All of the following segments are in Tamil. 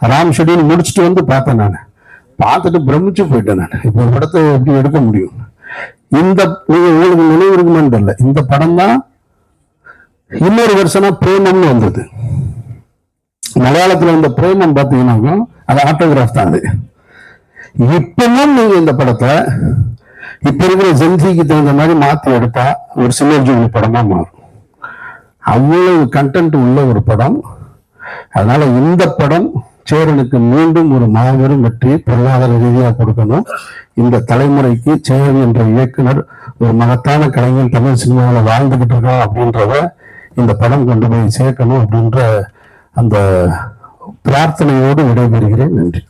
ராம் ஷெட்யூல் முடிச்சுட்டு வந்து பார்த்தேன். நான் பார்த்துட்டு பிரமிச்சு போயிட்டேன். நான் இப்போ படத்தை எப்படி எடுக்க முடியும்? இந்த உங்களுக்கு நினைவு இருக்குமான்னு தெரியல, இந்த படம் தான் இன்னொரு வருஷனா பிரேமம்னு வந்தது. மலையாளத்துல வந்த பிரேமம் பார்த்தீங்கன்னா அது ஆட்டோகிராஃப் தான். அது இப்பவும் நீங்க இந்த படத்தை இப்ப இருக்கிற ஜென்சிக்கு தகுந்த மாதிரி மாத்தி எடுத்தா ஒரு சின்னர்ஜி படமா மாறும். அவ்வளவு கண்டென்ட் உள்ள ஒரு படம். அதனால இந்த படம் சேரனுக்கு மீண்டும் ஒரு மாபெரும் வெற்றி பொருளாதார ரீதியாக கொடுக்கணும். இந்த தலைமுறைக்கு சேரன் என்ற இயக்குனர் ஒரு மகத்தான கலைஞர் தமிழ் சினிமாவில் வாழ்ந்துகிட்டு இருக்கோம் அப்படின்றத இந்த படம் கொண்டு போய் சேர்க்கணும் அப்படின்ற அந்த பிரார்த்தனையோடு விடைபெறுகிறேன். நன்றி.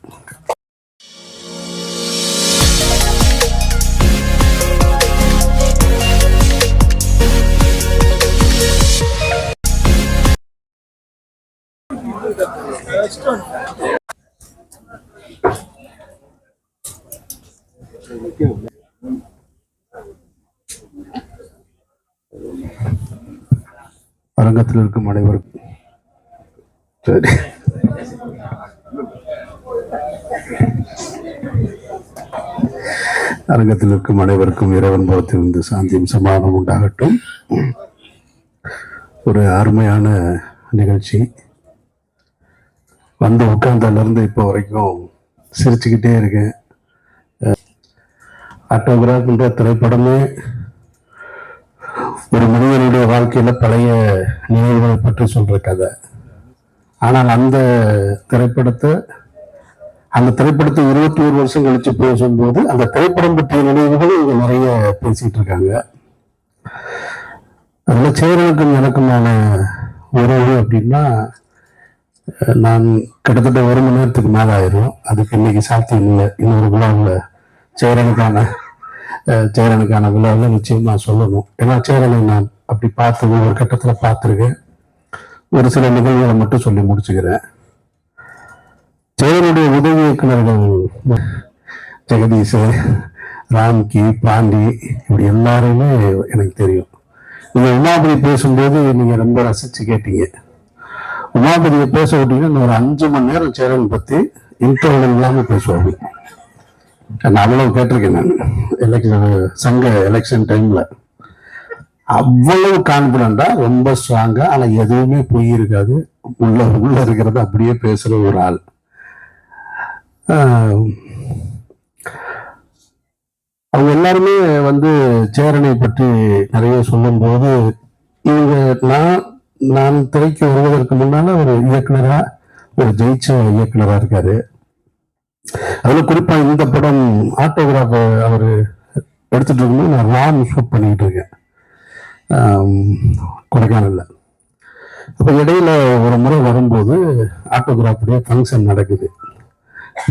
அரங்கத்தில் இருக்கும் அனைவருக்கும் சரி, அரங்கத்தில் இருக்கும் அனைவருக்கும் இறைவன் புறத்திலிருந்து சாந்தியும் சமாதானம் உண்டாகட்டும். ஒரு அருமையான நிகழ்ச்சி. வந்து உட்கார்ந்ததுலேருந்து இப்போ வரைக்கும் சிரிச்சுக்கிட்டே இருக்கேன். ஆட்டோகிராஃப்ன்ற திரைப்படமே ஒரு மனிதனுடைய வாழ்க்கையில பழைய நினைவுகளை பற்றி சொல்ற கதை. ஆனால் அந்த திரைப்படத்தை 21 வருஷம் கழிச்சு பேசும்போது அந்த திரைப்படம் பற்றிய நினைவுகள் இங்க நிறைய பேசிட்டு இருக்காங்க. அதுல சேரனுக்கும் எனக்குமான உறவு அப்படின்னா, நான் கிட்டத்தட்ட 1 மணி நேரத்துக்கு மேல ஆயிரும். அதுக்கு இன்னைக்கு சாத்தியம் இல்லை. இன்னொரு விழாவில் சேரனுக்கான விழாவில் நிச்சயமா சொல்லணும். ஏன்னா சேரனை நான் அப்படி பார்த்து ஒரு கட்டத்தில் பார்த்துருக்கேன். ஒரு சில நிகழ்வுகளை மட்டும் சொல்லி முடிச்சுக்கிறேன். சேரனுடைய உதவி இயக்குநர்கள் ஜெகதீஷ், ராம்கி, பாண்டி, இப்படி எல்லாருமே எனக்கு தெரியும். நீங்க உமாபதி பேசும்போது நீங்க ரொம்ப ரசிச்சு கேட்டீங்க. உமாபதியை பேச விட்டீங்கன்னா ஒரு 5 மணி நேரம் சேரன் பத்தி இன்டர்வல் இல்லாம பேசுவாங்க. நான் அவ்வளவு கேட்டிருக்கேன். நான் சங்க எலெக்ஷன் டைம்ல அவ்வளவு கான்பிடண்டா, ரொம்ப ஸ்ட்ராங்கா, ஆனா எதுவுமே பொய் இருக்காது. உள்ள இருக்கிறத அப்படியே பேசுற ஒரு ஆள். அவங்க எல்லாருமே சேரனை பற்றி நிறைய சொல்லும் போது நான் திரைக்கு வருவதற்கு முன்னால ஒரு இயக்குனரா, ஒரு ஜெயிச்ச இயக்குனரா இருக்காரு. அதுல குறிப்பா இந்த படம் ஆட்டோகிராஃப் அவர் எடுத்துட்டு இருக்கும்போது நான் ராம் ஷூட் பண்ணிக்கிட்டு இருக்கேன் கொடைக்கானல்ல. அப்ப இடையில ஒரு முறை வரும்போது ஆட்டோகிராஃபுடைய ஃபங்க்ஷன் நடக்குது.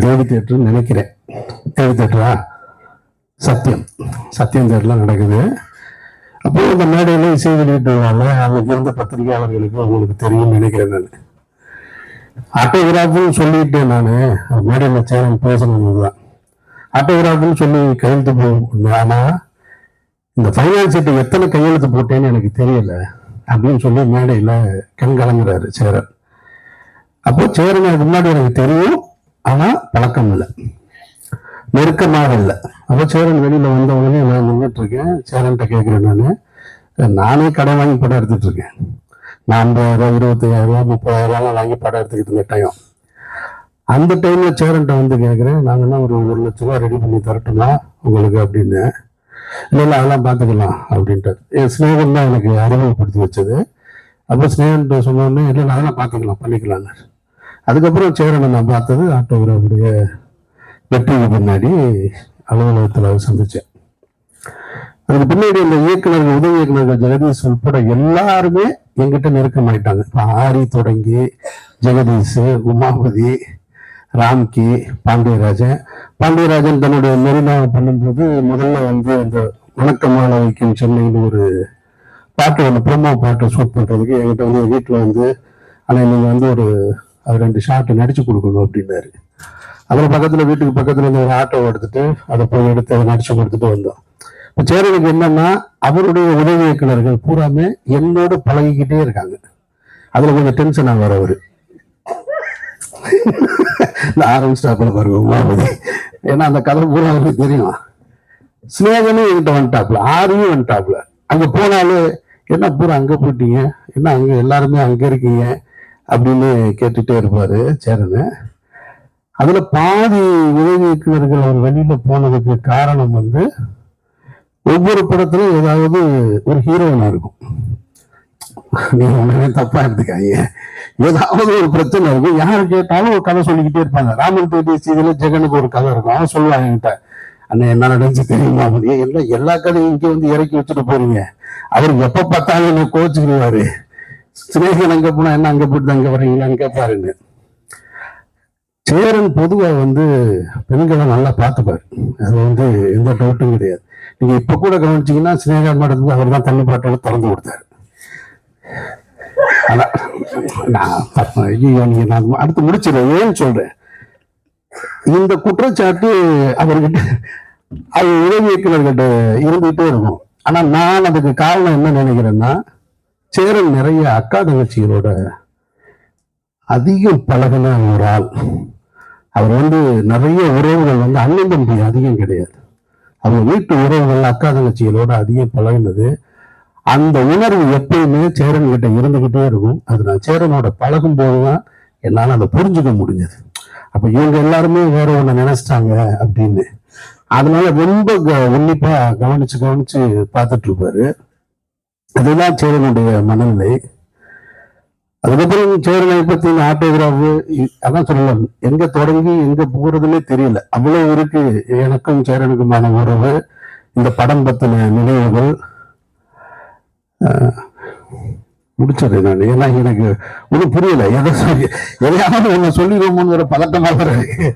தேவி தேட்டர் நினைக்கிறேன், தேவி தேட்டரா, சத்தியம் தேட்டர்லாம் நடக்குது. அப்போ இந்த மேடையில இசை வெளியிட்டுவாங்க. அன்னைக்கு இருந்த பத்திரிகையாளர்களுக்கு அவங்களுக்கு தெரியும் நினைக்கிறேன். நான் ஆட்டோகிராஃப்னு சொல்லிட்டேன். நான் மேடையில் சேரன் பேசணும்னுதான் ஆட்டோகிராஃப்னு சொல்லி கையெழுத்து போட்டேன். ஆனா இந்த ஃபைனான்ஸ் சீட்டு எத்தனை கையெழுத்து போட்டேன்னு எனக்கு தெரியல அப்படின்னு சொல்லி மேடையில கண் கலங்குறாரு சேரன். அப்போ சேரன் எனக்கு முன்னாடி எனக்கு தெரியும், ஆனா பழக்கம் இல்லை, நெருக்கமாக இல்லை. அப்போ சேரன் வெளியில வந்த உடனே நான் நின்றுட்டு இருக்கேன். சேரன்கிட்ட கேட்கிறேன், நானே கடன் வாங்கி படம் எடுத்துட்டு இருக்கேன். நான் 50,000, 25,000, 30,000 வாங்கி படம் எடுத்துக்கிட்டு இருந்த டைம். அந்த டைம்ல சேரன்ட்ட கேட்கிறேன், நாங்கன்னா ஒரு 1 லட்ச ரூபா ரெடி பண்ணி தரட்டுமா உங்களுக்கு அப்படின்னு. இல்லை அதெல்லாம் பார்த்துக்கலாம் அப்படின்ட்டு என் ஸ்நேகன் தான் எனக்கு அறிமுகப்படுத்தி வச்சது. அப்போ ஸ்நேகன்ட்ட சொன்னோடனே இல்லை அதெல்லாம் பார்த்துக்கலாம், பண்ணிக்கலாங்க. அதுக்கப்புறம் சேரனை நான் பார்த்தது ஆட்டோகிராஃபுடைய வெற்றிக்கு பின்னாடி அலுவலகத்தில் சந்திச்சேன். அதுக்கு பின்னாடி இந்த இயக்குநர்கள், உதவி இயக்குநர்கள் ஜெகதீஷ் உட்பட எல்லாருமே எங்கிட்ட நெருக்கமாயிட்டாங்க. இப்போ ஆரி தொடங்கி ஜெகதீஷ், உமாபதி, ராம்கி, பாண்டியராஜன் தன்னுடைய மெரினா பண்ணும்போது முதல்ல அந்த வணக்கமான வைக்கும் சென்னையில் ஒரு பாட்டு, ப்ரோமோ பாட்டு ஷூட் பண்றதுக்கு என்கிட்ட வீட்டில் ஆனால் நீங்க ஒரு 2 ஷாட் நடிச்சு கொடுக்கணும் அப்படின்னாரு. அதில் வீட்டுக்கு பக்கத்துல ஒரு ஆட்டோ எடுத்துட்டு அதை போய் எடுத்து அதை நடிச்சு கொடுத்துட்டு வந்தோம். இப்போ சேரனுக்கு என்னன்னா, அவருடைய உதவி இயக்குநர்கள் பூராமே என்னோட பழகிக்கிட்டே இருக்காங்க. அதுல கொஞ்சம் டென்ஷன் ஆவார் அவரு. இந்த ஆரம்பிச்சிட்டாப்புல பாருங்க உமாபதி. ஏன்னா அந்த கதை பூரா அவருக்கு தெரியும். ஸ்நேகனும் என்கிட்ட வந்துட்டாப்புல, ஆரியும் வந்துட்டாப்புல. அங்க போனாலும் என்ன பூரா அங்க போயிட்டீங்க, என்ன அங்க எல்லாருமே அங்க இருக்கீங்க அப்படின்னு கேட்டுட்டே இருப்பாரு சேரனு. அதுல பாதி உதவி இயக்குநர்கள் அவர் வெளியில போனதுக்கு காரணம் வந்து ஒவ்வொரு படத்திலும் ஏதாவது ஒரு ஹீரோயினா இருக்கும். நீங்க உடனே தப்பா எடுத்துக்காங்க, ஏதாவது ஒரு பிரச்சனை இருக்கும். யாரு கேட்டாலும் ஒரு கதை சொல்லிக்கிட்டே இருப்பாங்க. ராமன் பேட்டி சீதையில ஜெகனுக்கு ஒரு கதை இருக்கும். அவன் சொல்லுவாங்க என்கிட்ட, அண்ணன் என்ன நடந்துச்சு தெரியுமா, எல்லாம் எல்லா கதையும் இங்க வந்து இறக்கி வச்சுட்டு போறீங்க. அவருக்கு எப்ப பார்த்தாலும் என்ன கோச்சுக்குவாரு. சிநேகன் அங்க போனா என்ன அங்க போட்டு அங்க வர்றீங்களான்னு கேட்பாருன்னு. சேரன் பொதுவா வந்து பெண்களை நல்லா பார்த்துப்பாரு, அது வந்து எந்த டவுட்டும் கிடையாது. நீங்க இப்ப கூட கவனிச்சீங்கன்னா சினேகா மேடத்துக்கு அவர் தான் தண்ணி பாட்டோட திறந்து கொடுத்தாரு. ஆனா நான் அடுத்து முடிச்சிடறேன். ஏன்னு சொல்றேன், இந்த குற்றச்சாட்டு அவர்கிட்ட அது உதவி இயக்குநர்கிட்ட இருந்துகிட்டே இருக்கும். ஆனா நான் அதுக்கு காரணம் என்ன நினைக்கிறேன்னா, சேரன் நிறைய அக்கா தங்கச்சிகளோட அதிகம் பழகின ஒரு ஆள். அவர் வந்து நிறைய உறவுகள் வந்து அண்ணன் தம்பி அதிகம் கிடையாது. அவங்க வீட்டு உறவுகள் அக்கா தங்கச்சிகளோட அதிகம் பழகினது. அந்த உணர்வு எப்பயுமே சேரன் கிட்ட இருந்துகிட்டே இருக்கும். அது நான் சேரனோட பழகும் போதுதான் என்னால அதை புரிஞ்சுக்க முடிஞ்சது. அப்ப இவங்க எல்லாருமே வேற ஒண்ணு நினைச்சிட்டாங்க அப்படின்னு. அதனால ரொம்ப உன்னிப்பா கவனிச்சு பார்த்துட்டு இருப்பாரு. அதுதான் சேரனுடைய மனநிலை. அதுக்கப்புறம் சேரனை பத்தி ஆட்டோகிராஃப் அதான் சொல்லலாம், எங்க தொடங்கி எங்க போறதுன்னே தெரியல. அவ்வளவு இருக்கு எனக்கும் சேரனுக்குமான உறவு, இந்த படம் பத்தின நினைவுகள். முடிச்சது நான், ஏன்னா எனக்கு ஒன்றும் புரியல. எதையாவது ஒண்ணு சொல்லிடுவோமோங்கிற பதட்டமாக இருக்கு.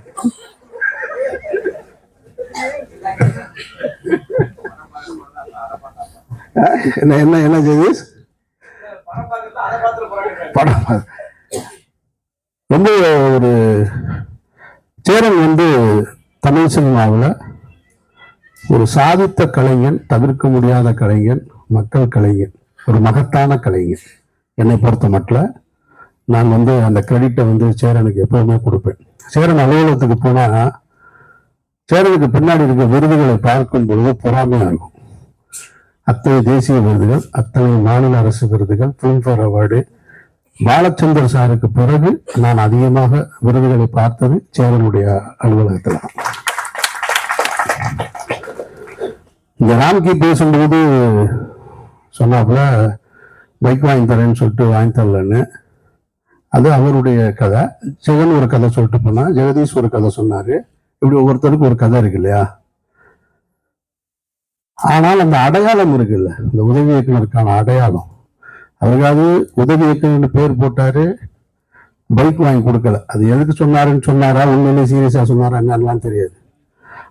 என்ன என்ன என்ன செய்தி படம் ரொம்ப ஒரு சேரன் வந்து தமிழ் சினிமாவில் ஒரு சாதித்த கலைஞன், தவிர்க்க முடியாத கலைஞன், மக்கள் கலைஞன், ஒரு மகத்தான கலைஞன். என்னை பொறுத்த மட்டும் நான் வந்து அந்த கிரெடிட்டை வந்து சேரனுக்கு எப்பவுமே கொடுப்பேன். சேரன் அலுவலகத்துக்கு போனா சேரனுக்கு பின்னாடி இருக்க விருதுகளை பார்க்கும் பொழுது பொறாமையா இருக்கும். அத்தனை தேசிய விருதுகள், அத்தனை மாநில அரசு விருதுகள், பிலிம்பேர் அவார்டு. பாலச்சந்தர் சாருக்கு பிறகு நான் அதிகமாக விருதுகளை பார்த்தது சேரனுடைய அலுவலகத்தில். இந்த ராம்கி பேசும்போது சொன்னாப்புல பைக் வாங்கி தரேன்னு சொல்லிட்டு வாங்கி தரலன்னு. அது அவருடைய கதை. ஜெகன் ஒரு கதை சொல்லிட்டு போனா, ஜெகதீஷ் ஒரு கதை சொன்னாரு. இப்படி ஒவ்வொருத்தருக்கும் ஒரு கதை இருக்கு இல்லையா? ஆனால் அந்த அடையாளம் இருக்குல்ல, இந்த உதவி இயக்குனருக்கான அடையாளம். அவருக்காவது உதவி இயக்குனர் பேர் போட்டாரு, பைக் வாங்கி கொடுக்கல. அது எதுக்கு சொன்னாரா, உண்மையிலே சீரியஸா சொன்னாரா என்னெல்லாம் தெரியாது.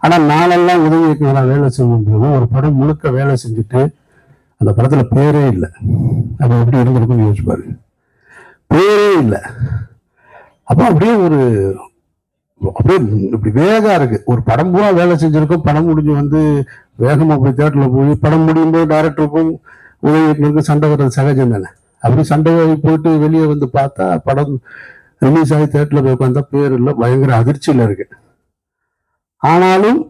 ஆனா நானெல்லாம் உதவி இயக்குனராக வேலை செய்யும் போது ஒரு படம் முழுக்க வேலை செஞ்சுட்டு அந்த படத்துல பேரே இல்லை. அப்ப எப்படி இருந்திருக்குன்னு யோசிச்சு பாருங்க. பேரே இல்லை. அப்போ அப்படியே இப்படி வேகா இருக்கு. ஒரு படம் பூரா வேலை செஞ்சிருக்கோம். படம் முடிஞ்சு வந்து வேகமா போய் தேட்டர்ல போய் படம் முடியும் போது டைரக்டருக்கும் உதவி இயக்குனருக்கும் சண்டை வர்றது சகஜம் தானே. அப்படி சண்டை போயிட்டு வெளியே வந்து பார்த்தா படம் ரிலீஸ் ஆகி தேட்டர்ல போய் உட்காந்தா பேர் இல்லை. பயங்கர அதிர்ச்சியில இருக்கு. ஆனாலும்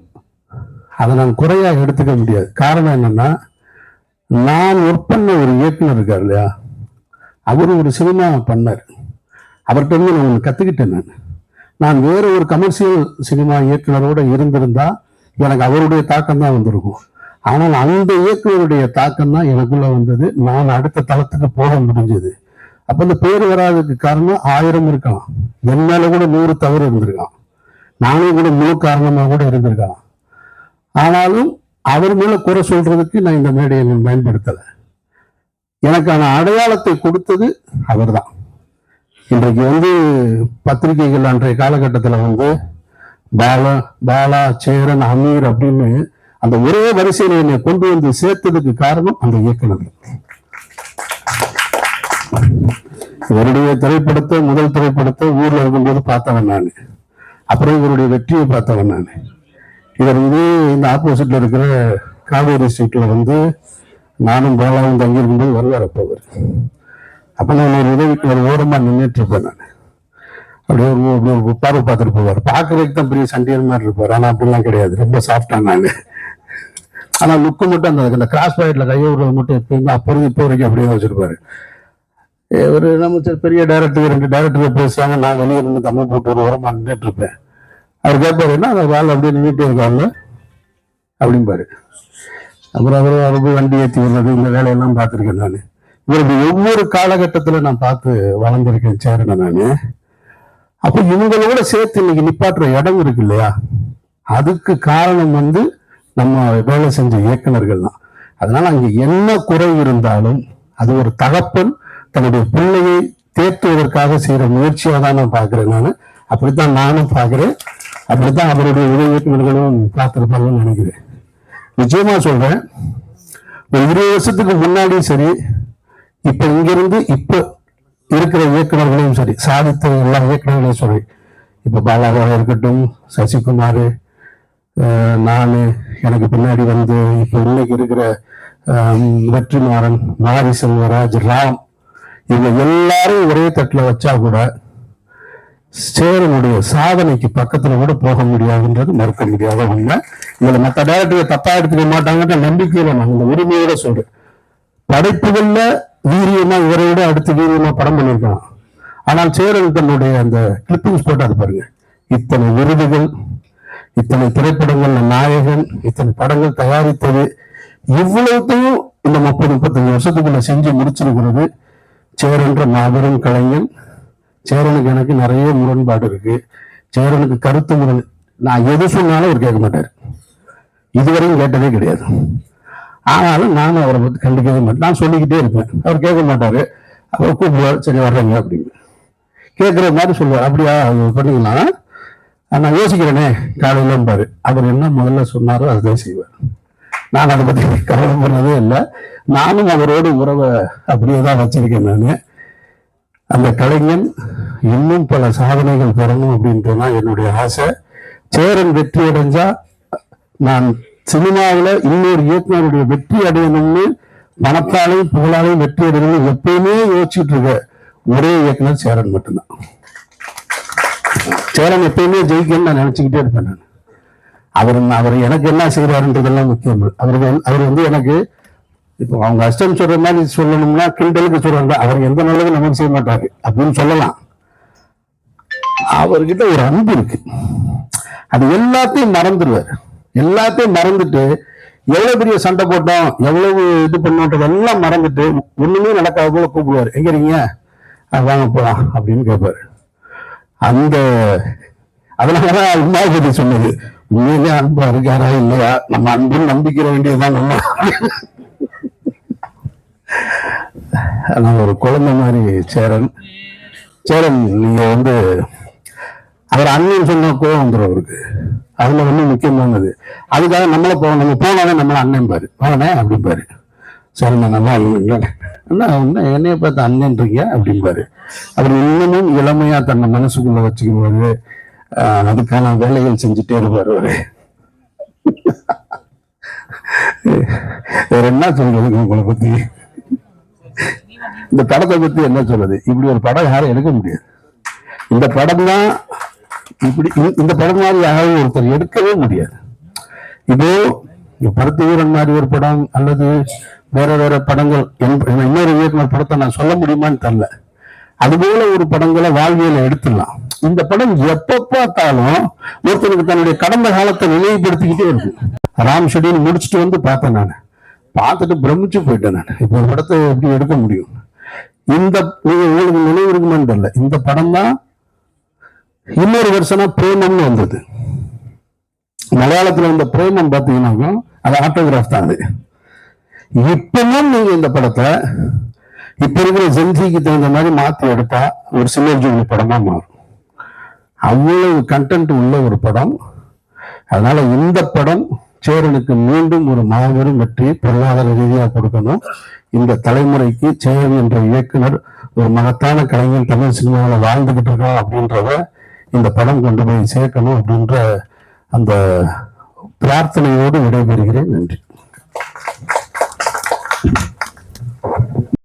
அதை நான் குறையா எடுத்துக்க முடியாது. காரணம் என்னன்னா, நான் ஒர்க் பண்ண ஒரு இயக்குனர் இருக்கார் இல்லையா, அவரு ஒரு சினிமா பண்ணார். அவர்கிட்ட இருந்து நான் கத்துக்கிட்டேன். நான் வேற ஒரு கமர்ஷியல் சினிமா இயக்குனரோட இருந்திருந்தா எனக்கு அவருடைய தாக்கம் தான் வந்திருக்கும். ஆனால் அந்த இயக்குனருடைய தாக்கம் தான் எனக்குள்ள வந்தது. நான் அடுத்த தளத்துக்கு போக முடிஞ்சது. அப்ப இந்த பேர் வராதுக்கு காரணம் 1000 இருக்கலாம். என் மேல கூட 100 தவறு இருந்திருக்கான். நானே கூட முழு காரணமாக கூட இருந்திருக்கான். ஆனாலும் அவர் மேல குறை சொல்றதுக்கு நான் இந்த மேடையை பயன்படுத்தலை. எனக்கான அடையாளத்தை கொடுத்தது அவர் தான். இன்றைக்கு வந்து பத்திரிகைகள் அன்றைய காலகட்டத்தில் வந்து பாலா, சேரன், அமீர் அப்படின்னு அந்த ஒரே வரிசையில என்னை கொண்டு வந்து சேர்த்ததுக்கு காரணம் அந்த இயக்குனர். இவருடைய திரைப்படத்தை, முதல் திரைப்படத்தை ஊர்ல இருக்கும்போது பார்த்தவன் நான். அப்புறம் இவருடைய வெற்றியை பார்த்தவன் நான். இவர் வந்து இந்த ஆப்போசிட்ல இருக்கிற காவேரி ஸ்ட்ரீட்ல வந்து நானும் பாலாவும் தங்கி இருக்கும்போது வருவார். அப்போ நான் ஒரு உதவிக்கு ஒரு ஓரமா நின்றுட்டு இருப்பேன் நான். அப்படியே ஒரு பார்வை பார்த்துட்டு போவார். பார்க்கறதுக்கு தான் பெரிய சண்டியர் மாதிரி இருப்பார், ஆனா அப்படிலாம் கிடையாது, ரொம்ப சாஃப்டா நானு. ஆனா லுக்கு மட்டும் அந்த கிராஸ் பாயிண்ட்ல கையை விடுறது மட்டும் எப்பயுமே அப்போ இப்போ வரைக்கும் அப்படியே வச்சிருப்பாரு. ஒரு நம்ம பெரிய டைரக்டர் 2 டைரக்டர் பேசுறாங்க, நான் வெளியே இருந்து தமிழ் போட்டு ஒரு உரமா நின்றுட்டு இருப்பேன். அவர் கேட்பாரு, என்ன அந்த வேலை அப்படியே நின்றுட்டே இருக்காங்க அப்படிம்பாரு. அப்புறம் அவருக்கு வண்டி ஏற்றி வர்றது, இந்த வேலையெல்லாம் பார்த்துருக்கேன் நான். இவருடைய ஒவ்வொரு காலகட்டத்தில் நான் பார்த்து வளர்ந்துருக்கேன் சேரனை நான். அப்போ இவங்களோட சேர்த்து இன்னைக்கு நிப்பாட்டுற இடம் இருக்கு இல்லையா, அதுக்கு காரணம் நம்ம வேலை செஞ்ச இயக்குநர்கள் தான். அதனால அங்க என்ன குறை இருந்தாலும் அது ஒரு தகப்பன் தன்னுடைய பிள்ளையை தேற்றுவதற்காக செய்யற முயற்சியாக தான் நான் பார்க்கிறேன். அப்படித்தான் நானும் பார்க்கிறேன், அப்படித்தான் அவருடைய உதவி இயக்குநர்களும் பார்த்திருப்பாங்கன்னு நினைக்கிறேன். நிச்சயமா சொல்றேன், ஒரு 20 வருஷத்துக்கு முன்னாடியும் சரி, இப்ப இங்கிருந்து இப்ப இருக்கிற இயக்குநர்களையும் சரி, சாதித்த எல்லா இயக்குநர்களையும் சரி, இப்ப பாலாவாக இருக்கட்டும், சசிகுமார், நானு, எனக்கு பின்னாடி இப்ப இன்னைக்கு இருக்கிற வெற்றிமாறன், மாரி செல்வராஜ், ராம், இவங்க எல்லாரும் ஒரே தட்டுல வச்சா கூட சேரனுடைய சாதனைக்கு பக்கத்துல கூட போக முடியாதுன்றது மறுக்க முடியாத உண்மை. இதுல மற்ற டைரக்டர் தப்பா எடுத்துக்க மாட்டாங்கன்ற நம்பிக்கையில நான் இந்த உரிமையோட சொல்றேன். படைப்புகள்ல வீரியமா இவரை விட அடுத்து வீரியமா படம் பண்ணியிருக்கான். ஆனால் சேரன் தன்னுடைய அந்த கிளிப்பிங்ஸ் போட்டாது பாருங்க, இத்தனை விருதுகள், இத்தனை திரைப்படங்கள்ல நாயகன், இத்தனை படங்கள் தயாரித்தது, இவ்வளவுத்தையும் இந்த 30-35 வருஷத்துக்குள்ள செஞ்சு முடிச்சிருக்கிறது சேரன்ற மாபெரும் கலைஞன். சேரனுக்கு எனக்கு நிறைய முரண்பாடு இருக்கு. சேரனுக்கு கருத்து முரண், நான் எது சொன்னாலும் அவர் கேட்க மாட்டார், இதுவரையும் கேட்டதே கிடையாது. ஆனாலும் நானும் அவரை பற்றி கண்டிக்கவே மாட்டேன், நான் சொல்லிக்கிட்டே இருப்பேன், அவர் கேட்க மாட்டாரு. அவர் கூப்பிடுவார், சரி வர்றேங்க அப்படின்னு கேட்குற மாதிரி சொல்லுவார். அப்படியா பண்ணிக்கலாம், நான் யோசிக்கிறேனே காலையிலும் பாரு. அவர் என்ன முதல்ல சொன்னாரோ அதுதான் செய்வார். நான் அதை பற்றி கவலைப்படுறதே இல்லை. நானும் அவரோட உறவை அப்படியே தான் வச்சிருக்கேன். நான் அந்த கலைஞன் இன்னும் பல சாதனைகள் பெறணும் அப்படின்றதுதான் என்னுடைய ஆசை. சேரன் வெற்றி அடைஞ்சா நான் சினிமாவில் இன்னொரு இயக்குனருடைய வெற்றி அடையணும்னு, பணத்தாலையும் புகழாலையும் வெற்றி அடையணும்னு எப்பயுமே யோசிச்சுட்டு இருக்க ஒரே இயக்குனர் சேரன் மட்டும்தான். சேரன் எப்பயுமே ஜெயிக்கணும்னு நான் நினைச்சுக்கிட்டே இருப்பேன். நான் அவர் எனக்கு என்ன செய்யறாருன்றதெல்லாம் முக்கியம். அவர் எனக்கு இப்போ அவங்க அஷ்டம் சொல்ற மாதிரி சொல்லணும்னா கிண்டலுக்கு சொல்றாங்க, அவர் எந்த நல்லதும் நமக்கு செய்ய மாட்டாரு அப்படின்னு சொல்லலாம். அவர்கிட்ட ஒரு அன்பு இருக்கு, அது எல்லாத்தையும் மறந்துடுவார். எல்லாத்தையும் மறந்துட்டு எவ்வளவு பெரிய சண்டை போட்டோம், எவ்வளவு இது பண்ணோன்றதெல்லாம் மறந்துட்டு ஒண்ணுமே நடக்காத போல கூப்பிடுவார், எங்க இருக்கீங்க, வாங்க போலாம் அப்படின்னு கேட்பாரு. அதனாலதான் உமாபதி சொன்னது, உண்மையிலே அன்பா இருக்காரா இல்லையா, நம்ம அன்புன்னு நம்பிக்கிற வேண்டியதுதான் நம்ம. ஆனா ஒரு குழந்தை மாதிரி சேரன். நீங்க அவர் அண்ணன் சொன்ன கோவம் வந்துடும் அவருக்கு, அதுல முக்கியமானது. அதுக்காக நம்ம போனாலே நம்மள அண்ணன் பாரு, வாங்கண்ணே அப்படின்பாரு. சரி நான் நல்லா என்ன என்னைய பார்த்து அண்ணன்றீங்க அப்படின்பாரு. அவர் இன்னமும் இளமையா தன்னை மனசுக்குள்ள வச்சுக்குவாரு, அதுக்கான வேலைகள் செஞ்சுட்டே இருப்பாரு அவரு. வேற என்ன சொல்றது உங்களை பத்தி, இந்த படத்தை பத்தி என்ன சொல்றது, இப்படி ஒரு படம் யாரும் எடுக்க முடியாது. இந்த படம் தான் இப்படி, இந்த படம் மாதிரி யாரும் ஒருத்தர் எடுக்கவே முடியாது. இதோ பருத்தி வீரன் மாதிரி ஒரு படம் அல்லது வேற படங்கள், இன்னொரு இயக்குனர் படத்தை நான் சொல்ல முடியுமான்னு தெரியல, அதுபோல ஒரு படங்களை வாழ்வியலை எடுத்துடலாம். இந்த படம் எப்ப பார்த்தாலும் ஒருத்தருக்கு தன்னுடைய கடந்த காலத்தை நினைவுபடுத்திக்கிட்டே இருக்கு. ராம் ஷெட்யூல் முடிச்சுட்டு பார்த்தேன், நான் பார்த்துட்டு பிரமிச்சு போயிட்டேன். நான் இப்போ ஒரு படத்தை எப்படி எடுக்க முடியும், உங்களுக்கு நினைவு இருக்குமான்னு தெரியல. இந்த படம் தான் இன்னொரு வருஷனா பிரேமம்னு வந்தது. மலையாளத்துல வந்த பிரேமம் பார்த்தீங்கன்னா அது ஆட்டோகிராஃப் தான். அது இப்பவும் நீங்க இந்த படத்தை இப்ப இருக்கிற ஜென்சிக்கு தகுந்த மாதிரி மாத்தி எடுத்தா ஒரு சில்வர் ஜூப்ளி படமா மாறும். அவ்வளவு கண்டென்ட் உள்ள ஒரு படம். அதனால இந்த படம் சேரனுக்கு மீண்டும் ஒரு மாபெரும் வெற்றி பொருளாதார ரீதியாக கொடுக்கணும். இந்த தலைமுறைக்கு சேரன் என்ற இயக்குனர் ஒரு மகத்தான கலைஞர் தமிழ் சினிமாவில் வாழ்ந்துகிட்டு இருக்கோம் அப்படின்றத இந்த படம் கொண்டு போய் சேர்க்கணும் அப்படின்ற அந்த பிரார்த்தனையோடு விடைபெறுகிறேன். நன்றி.